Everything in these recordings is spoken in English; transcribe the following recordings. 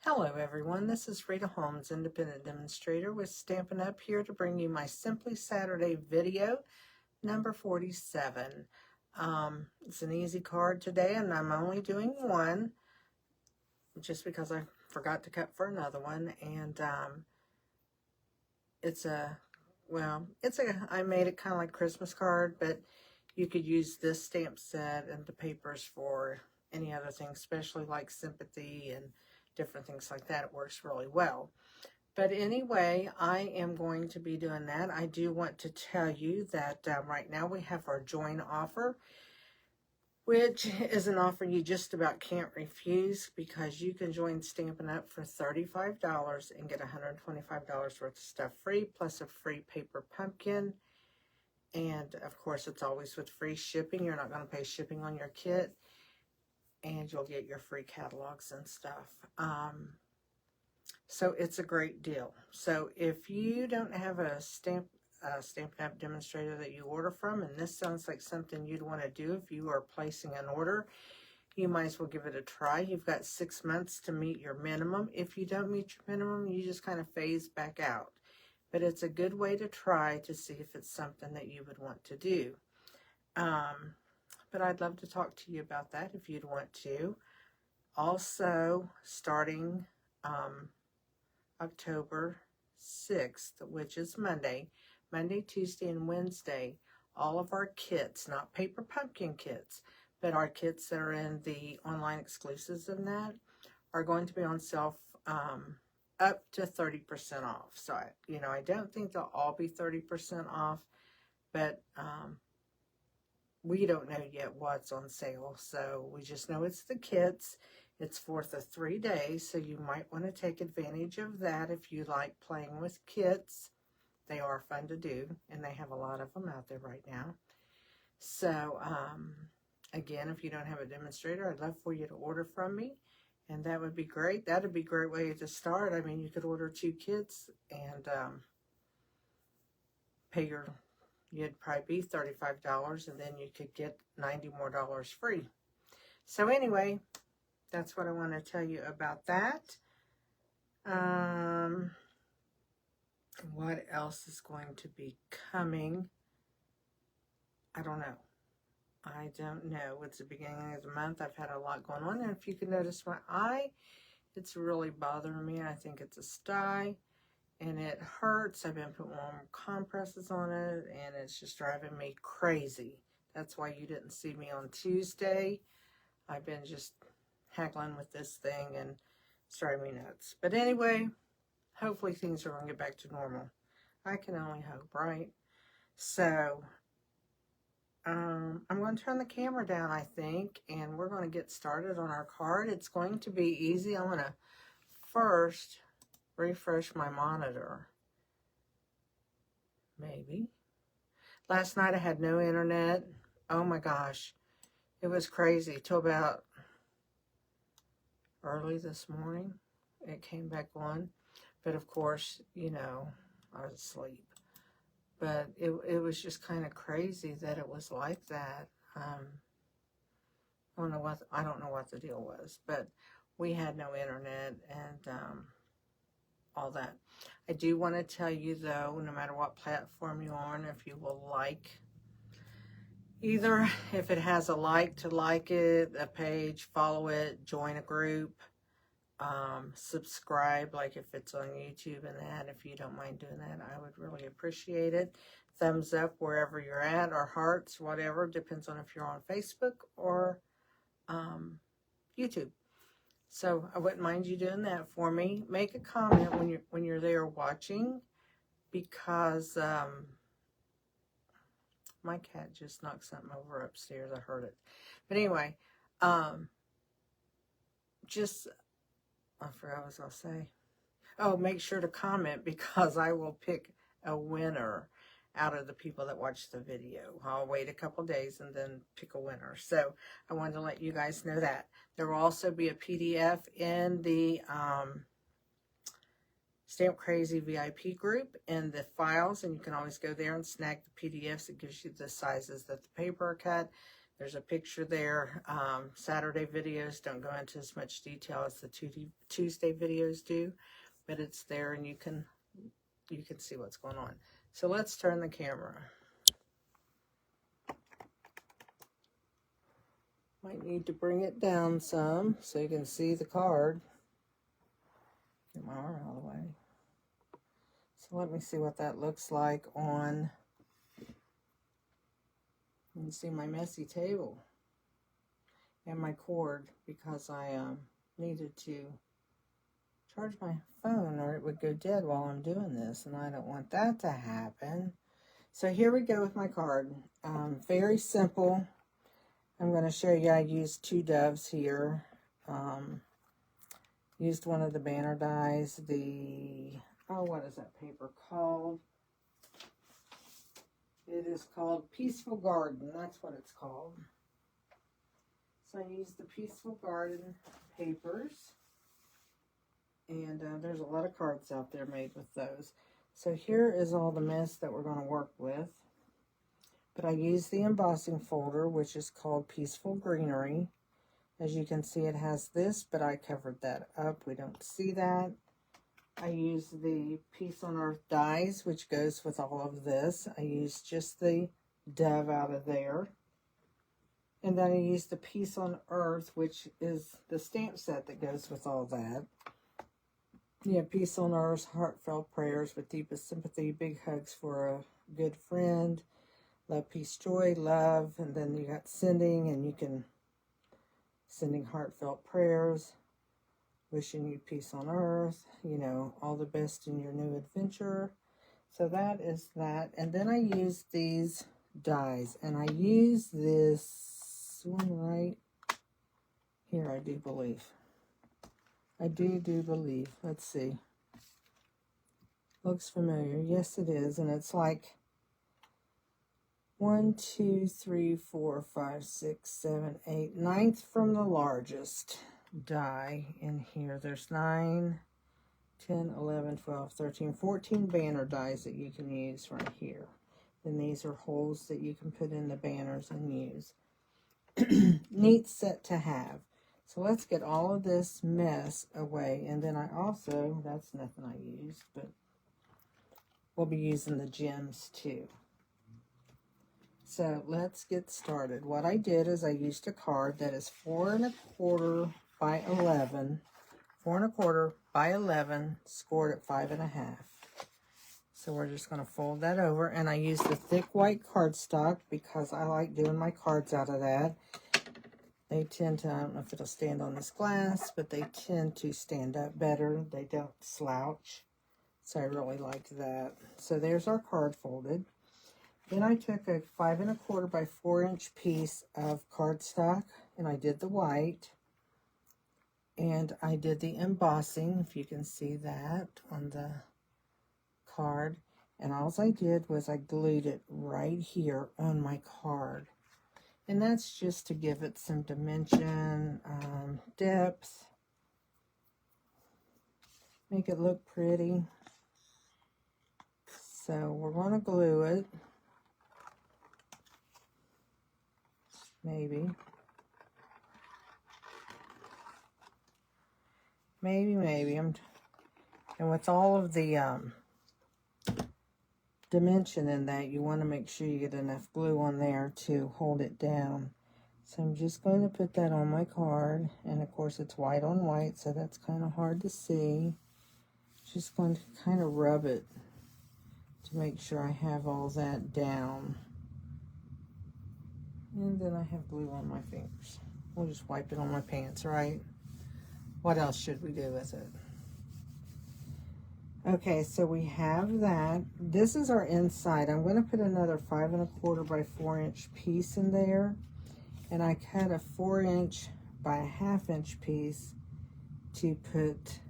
Hello everyone, this is Rita Holmes, independent demonstrator with Stampin' Up! Here to bring you my Simply Saturday video, number 47. It's an easy card today, and I'm only doing one, just because I forgot to cut for another one, and I made it kind of like Christmas card, but you could use this stamp set and the papers for any other thing, especially like sympathy and different things like that. It works really well. But anyway, I am going to be doing that. I do want to tell you that right now we have our join offer, which is an offer you just about can't refuse, because you can join Stampin' Up! For $35 and get $125 worth of stuff free, plus a free paper pumpkin. And of course, it's always with free shipping. You're not going to pay shipping on your kit, and you'll get your free catalogs and stuff. So it's a great deal. So if you don't have a Stampin' Up! Demonstrator that you order from, and this sounds like something you'd want to do if you are placing an order, you might as well give it a try. You've got 6 months to meet your minimum. If you don't meet your minimum, you just kind of phase back out. But it's a good way to try to see if it's something that you would want to do. But I'd love to talk to you about that if you'd want to. Also, starting October 6th, which is Monday, Tuesday, and Wednesday, all of our kits, not paper pumpkin kits, but our kits that are in the online exclusives and that, are going to be on sale up to 30% off. So, I don't think they'll all be 30% off, but we don't know yet what's on sale. So we just know it's the kits. It's for the 3 days, so you might want to take advantage of that if you like playing with kits. They are fun to do, and they have a lot of them out there right now. So, again, if you don't have a demonstrator, I'd love for you to order from me, and that would be great. That would be a great way to start. I mean, you could order 2 kits and you'd probably be $35, and then you could get $90 more free. So anyway, that's what I want to tell you about that. What else is going to be coming? I don't know. It's the beginning of the month. I've had a lot going on, and if you can notice my eye, it's really bothering me. I think it's a sty, and it hurts. I've been putting warm compresses on it, and it's just driving me crazy. That's why you didn't see me on Tuesday. I've been just haggling with this thing, and it's driving me nuts. But anyway, hopefully things are going to get back to normal. I can only hope, right? So, I'm going to turn the camera down, I think, and we're going to get started on our card. It's going to be easy. I'm going to first refresh my monitor. Maybe. Last night I had no internet. Oh my gosh. It was crazy till about early this morning. It came back on. But of course, I was asleep. But it was just kind of crazy that it was like that. I don't know what the deal was, but we had no internet and all that. I do want to tell you though, no matter what platform you're on, if you will like, either if it has a like, to like it, a page, follow it, join a group, subscribe, like if it's on YouTube and that, if you don't mind doing that, I would really appreciate it. Thumbs up wherever you're at, or hearts, whatever, depends on if you're on Facebook or YouTube. So I wouldn't mind you doing that for me. Make a comment when you're there watching, because my cat just knocked something over upstairs. I heard it. But anyway, I forgot what I was going to say. Oh, make sure to comment, because I will pick a winner out of the people that watch the video. I'll wait a couple days and then pick a winner. So I wanted to let you guys know that. There will also be a PDF in the Stamp Crazy VIP group in the files, and you can always go there and snag the PDFs. It gives you the sizes that the paper are cut, There's a picture there. Saturday videos don't go into as much detail as the Tuesday videos do, but it's there and you can see what's going on. So let's turn the camera. Might need to bring it down some so you can see the card. Get my arm out of the way. So let me see what that looks like on. You can see my messy table and my cord because I needed to charge my phone or it would go dead while I'm doing this, and I don't want that to happen. So here we go with my card. Very simple. I'm going to show you I used 2 doves here. Used one of the banner dies, what is that paper called? It is called Peaceful Garden. That's what it's called. So I used the Peaceful Garden papers. And there's a lot of cards out there made with those. So here is all the mess that we're going to work with. But I used the embossing folder, which is called Peaceful Greenery. As you can see, it has this, but I covered that up. We don't see that. I used the Peace on Earth dies, which goes with all of this. I used just the dove out of there. And then I used the Peace on Earth, which is the stamp set that goes with all that. Yeah, Peace on Earth, heartfelt prayers with deepest sympathy, big hugs for a good friend, love, peace, joy, love, and then you got sending, and you can sending heartfelt prayers, wishing you peace on earth, you know, all the best in your new adventure. So that is that. And then I use these dies, and I use this one right here, I do believe. I do believe. Let's see. Looks familiar. Yes, it is. And it's like 1, 2, 3, 4, 5, 6, 7, 8. 9th from the largest die in here. There's 9, 10, 11, 12, 13, 14 banner dies that you can use right here. Then these are holes that you can put in the banners and use. Neat set to have. So let's get all of this mess away. And then I also, that's nothing I used, but we'll be using the gems too. So let's get started. What I did is I used a card that is 4 1/4 by 11. 4 1/4 by 11, scored at 5 1/2. So we're just going to fold that over. And I used the thick white cardstock because I like doing my cards out of that. They tend to, I don't know if it'll stand on this glass, but they tend to stand up better. They don't slouch. So I really like that. So there's our card folded. Then I took a 5 1/4 by 4 inch piece of cardstock, and I did the white. And I did the embossing, if you can see that on the card. And all I did was I glued it right here on my card. And that's just to give it some dimension, depth, make it look pretty. So we're going to glue it, maybe. And with all of the dimension in that, you want to make sure you get enough glue on there to hold it down. So I'm just going to put that on my card, and of course it's white on white, so that's kind of hard to see. Just going to kind of rub it to make sure I have all that down. And then I have glue on my fingers. We'll just wipe it on my pants, right? What else should we do with it? Okay, so we have that. This is our inside. I'm going to put another 5 1/4 by 4 inch piece in there. And I cut a 4 inch by a 1/2 inch piece to put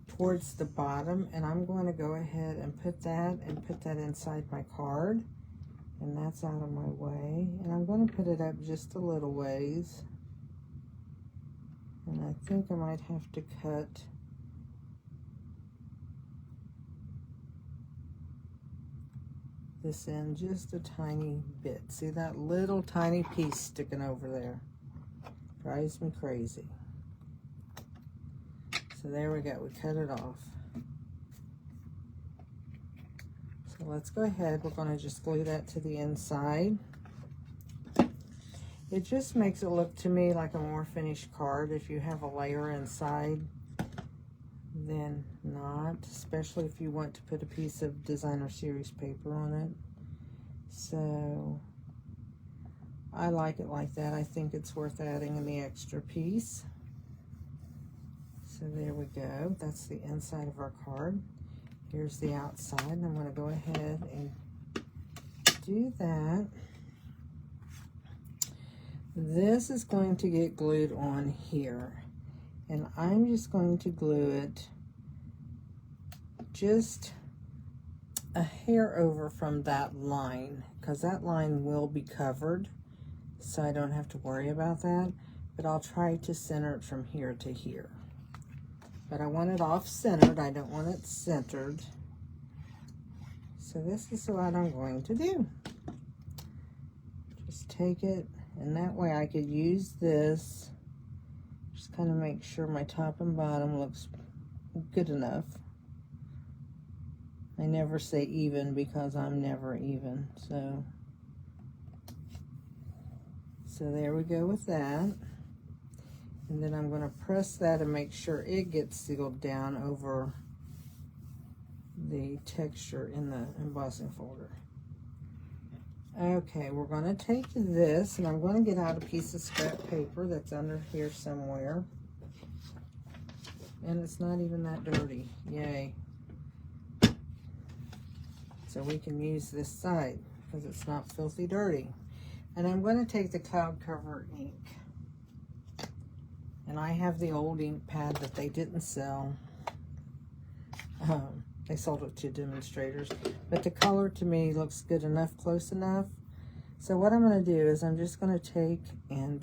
towards the bottom. And I'm going to go ahead and put that inside my card. And that's out of my way. And I'm going to put it up just a little ways. And I think I might have to cut this in just a tiny bit. See that little tiny piece sticking over there? Drives me crazy. So there we go, we cut it off. So let's go ahead, we're gonna just glue that to the inside. It just makes it look to me like a more finished card if you have a layer inside than not, especially if you want to put a piece of designer series paper on it. So I like it like that. I think it's worth adding in the extra piece. So there we go. That's the inside of our card. Here's the outside, and I'm going to go ahead and do that. This is going to get glued on here, and I'm just going to glue it just a hair over from that line, because that line will be covered, so I don't have to worry about that. But I'll try to center it from here to here. But I want it off-centered. I don't want it centered. So this is what I'm going to do. Just take it, and that way I could use this. Just kind of make sure my top and bottom looks good enough. I never say even because I'm never even. So there we go with that. And then I'm going to press that and make sure it gets sealed down over the texture in the embossing folder. Okay, we're going to take this, and I'm going to get out a piece of scrap paper that's under here somewhere. And it's not even that dirty. Yay. So we can use this side because it's not filthy dirty. And I'm going to take the cloud cover ink. And I have the old ink pad that they didn't sell. They sold it to demonstrators. But the color to me looks good enough, close enough. So what I'm going to do is I'm just going to take and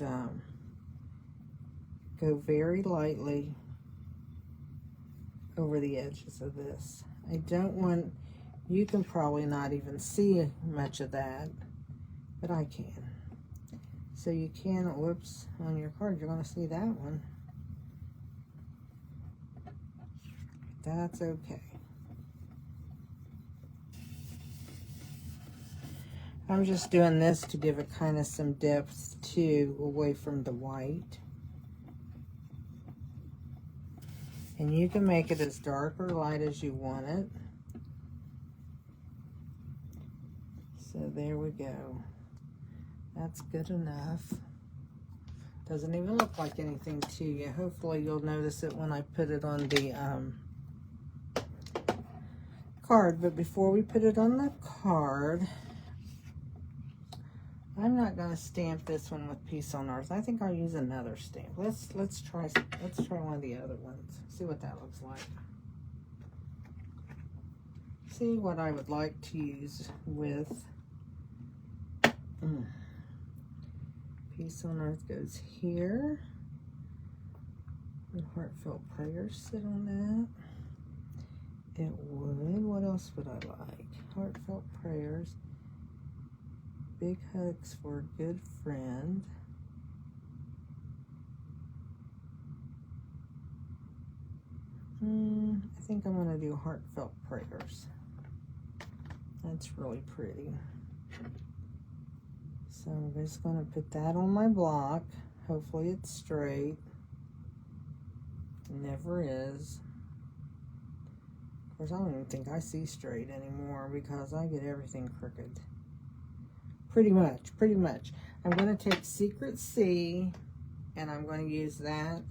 go very lightly over the edges of this. I don't want, you can probably not even see much of that, but I can. So you can, whoops, on your card, you're going to see that one. That's okay. I'm just doing this to give it kind of some depth too, away from the white. And you can make it as dark or light as you want it. So there we go. That's good enough. Doesn't even look like anything to you. Hopefully you'll notice it when I put it on the card. But before we put it on the card, I'm not going to stamp this one with Peace on Earth. I think I'll use another stamp. Let's try one of the other ones. See what that looks like. See what I would like to use with Peace on Earth goes here. Would Heartfelt Prayers sit on that? It would. What else would I like? Heartfelt Prayers. Big Hugs for a Good Friend. I think I'm going to do Heartfelt Prayers. That's really pretty. So I'm just going to put that on my block. Hopefully it's straight. It never is. Of course, I don't even think I see straight anymore because I get everything crooked. Pretty much. I'm going to take Secret C, and I'm going to use that,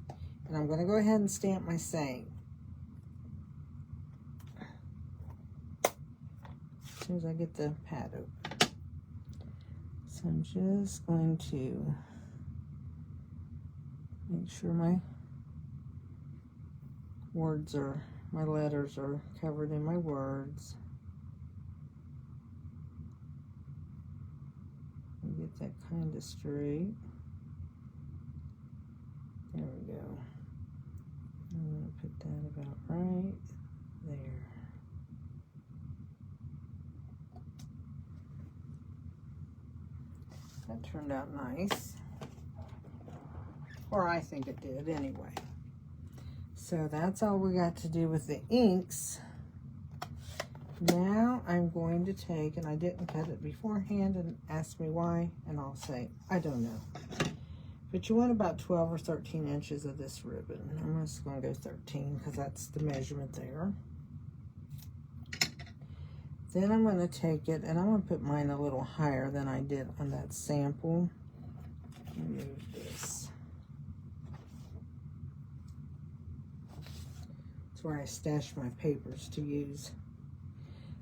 and I'm going to go ahead and stamp my saying. As soon as I get the pad open. So I'm just going to make sure my my letters are covered in my words. Get that kind of straight. There we go. I'm going to put that about right there. That turned out nice. Or I think it did anyway. So that's all we got to do with the inks. Now I'm going to take, and I didn't cut it beforehand, and ask me why, and I'll say, I don't know. But you want about 12 or 13 inches of this ribbon. I'm just going to go 13 because that's the measurement there. Then I'm going to take it, and I'm going to put mine a little higher than I did on that sample. Move this. That's where I stash my papers to use.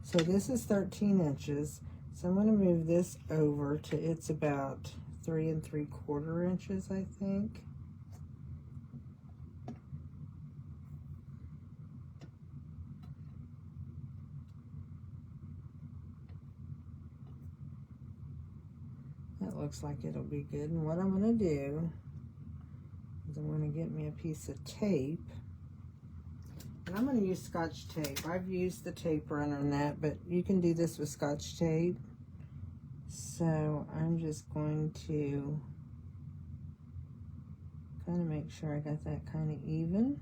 So this is 13 inches. So I'm going to move this over to, it's about 3 3/4 inches, I think. That looks like it'll be good. And what I'm going to do is I'm going to get me a piece of tape. And I'm going to use Scotch tape. I've used the tape runner and that, but you can do this with Scotch tape. So I'm just going to kind of make sure I got that kind of even.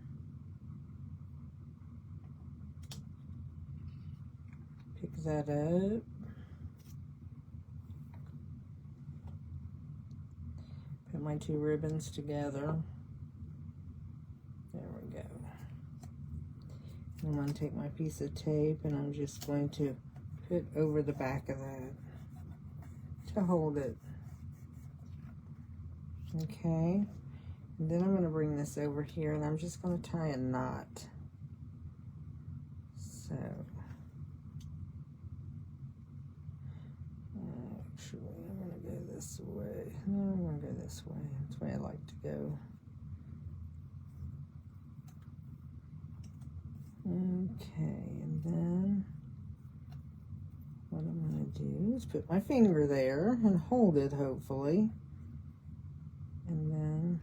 Pick that up. Put my two ribbons together. There we go. I'm going to take my piece of tape and I'm just going to put over the back of that to hold it. Okay. And then I'm going to bring this over here and I'm just going to tie a knot. So, actually, I'm going to go this way. No, I'm going to go this way. That's the way I like to go. Okay, and then what I'm going to do is put my finger there and hold it, hopefully. And then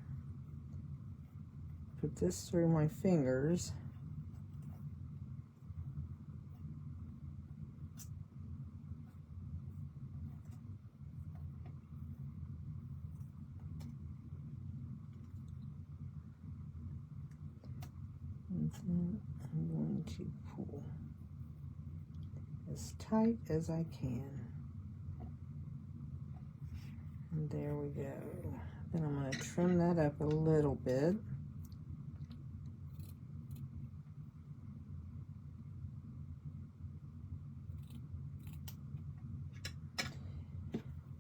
put this through my fingers. And then I'm going to pull as tight as I can. And there we go. Then I'm going to trim that up a little bit.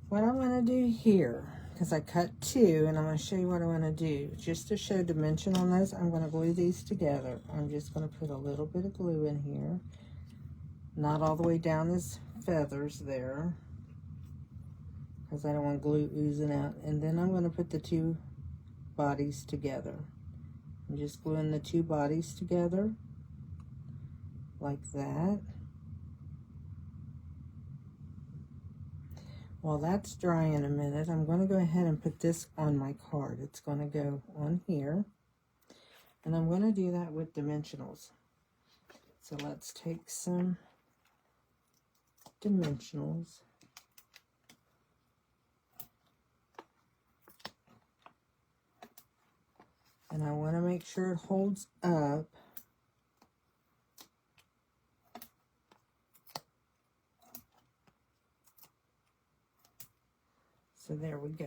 What I'm going to do here, because I cut two, and I'm going to show you what I want to do. Just to show dimension on those, I'm going to glue these together. I'm just going to put a little bit of glue in here. Not all the way down his feathers there, because I don't want glue oozing out. And then I'm going to put the two bodies together. I'm just gluing the two bodies together, like that. While that's drying a minute, I'm going to go ahead and put this on my card. It's going to go on here. And I'm going to do that with dimensionals. So let's take some dimensionals. And I want to make sure it holds up. So there we go.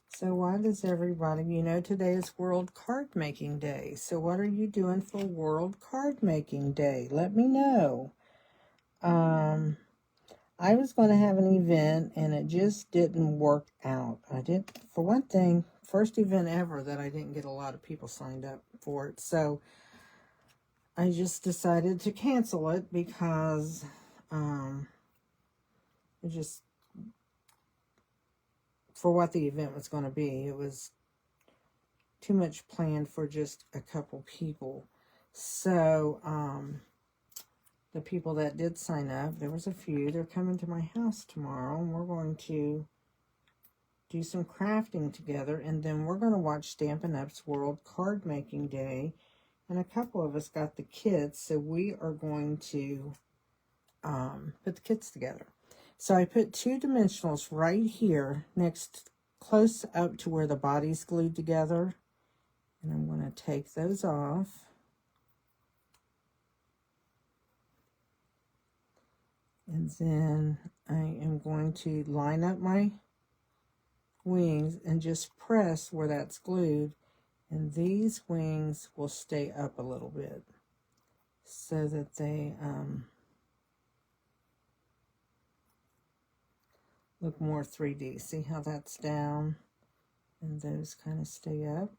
So why does everybody, you know, today is World Card Making Day. So what are you doing for World Card Making Day? Let me know. I was going to have an event and it just didn't work out. For one thing, first event ever that I didn't get a lot of people signed up for it. So I just decided to cancel it because it just, for what the event was going to be, it was too much planned for just a couple people. So, the people that did sign up. There was a few. They're coming to my house tomorrow, and we're going to do some crafting together, and then we're going to watch Stampin' Up's World Card Making Day. And a couple of us got the kits, so we are going to put the kits together. So I put 2 dimensionals right here, close up to where the body's glued together. And I'm going to take those off. And then I am going to line up my wings and just press where that's glued. And these wings will stay up a little bit so that they look more 3D. See how that's down? And those kind of stay up.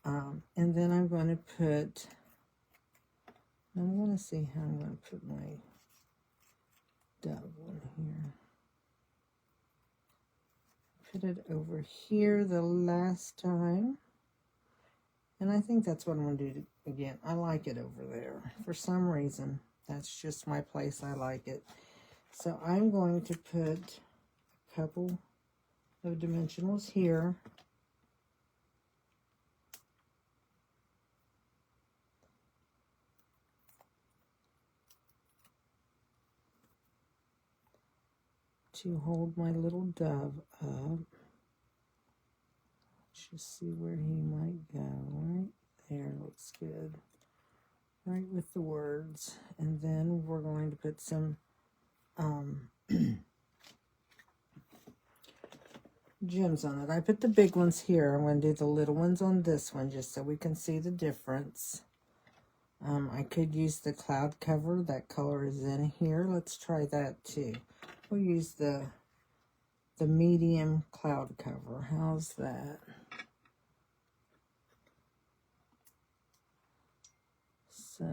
And then I'm going to see how I'm going to put my dove one here. Put it over here the last time. And I think that's what I'm going to do again. I like it over there. For some reason, that's just my place. I like it. So I'm going to put a couple of dimensionals here. To hold my little dove up. Let's just see where he might go. Right there looks good. Right with the words. And then we're going to put some gems on it. I put the big ones here. I'm going to do the little ones on this one just so we can see the difference. I could use the cloud cover. That color is in here. Let's try that too. We'll use the medium cloud cover. How's that? So,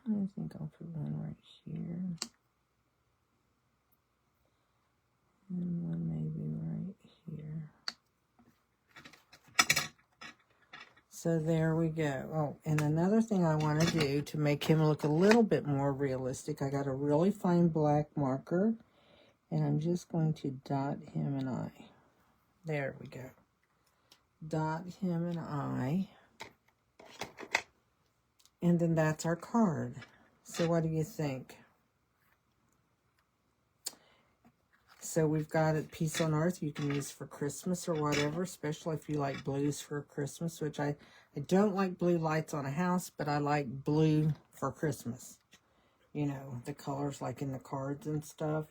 I think I'll put one right here. And one maybe right here. So there we go. Oh, and another thing I want to do to make him look a little bit more realistic, I got a really fine black marker. And I'm just going to dot him an eye. There we go. Dot him an eye. And then that's our card. So what do you think? So we've got it, Peace on Earth. You can use for Christmas or whatever, especially if you like blues for Christmas, which I don't like blue lights on a house, but I like blue for Christmas. You know, the colors like in the cards and stuff.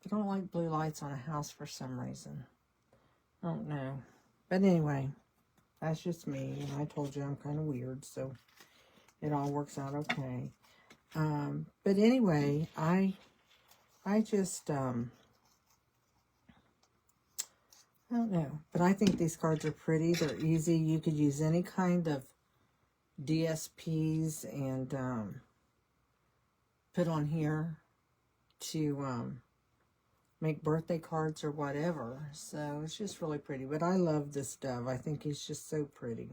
I don't like blue lights on a house for some reason. I don't know. But anyway, that's just me. And I told you I'm kind of weird, so it all works out okay. But anyway, I just, I don't know. But I think these cards are pretty. They're easy. You could use any kind of DSPs and put on here to make birthday cards or whatever. So it's just really pretty. But I love this dove. I think he's just so pretty.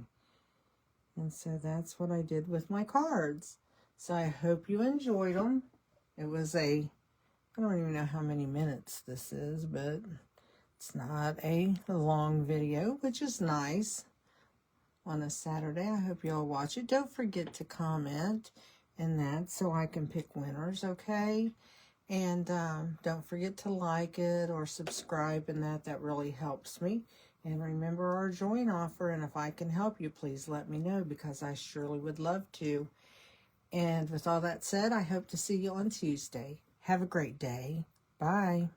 And so that's what I did with my cards. So I hope you enjoyed them. It was I don't even know how many minutes this is, but it's not a long video, which is nice on a Saturday. I hope you all watch it. Don't forget to comment and that so I can pick winners, okay? And don't forget to like it or subscribe, and that really helps me. And remember our join offer, and if I can help you, please let me know, because I surely would love to. And with all that said, I hope to see you on Tuesday. Have a great day. Bye.